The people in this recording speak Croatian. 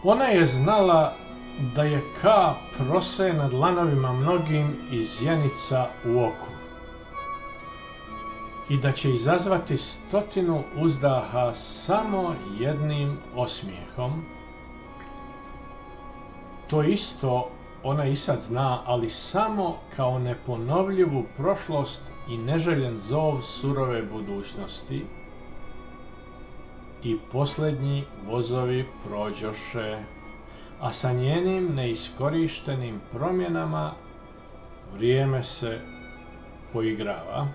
Ona je znala da je kap rose nad lanovima mnogim i zjenica u oku i da će izazvati 100 uzdaha samo jednim osmijehom. To isto ona i sad zna, ali samo kao neponovljivu prošlost i neželjen zov surove budućnosti. I posljednji vozovi prođoše, a sa njenim neiskorištenim promjenama vrijeme se poigrava.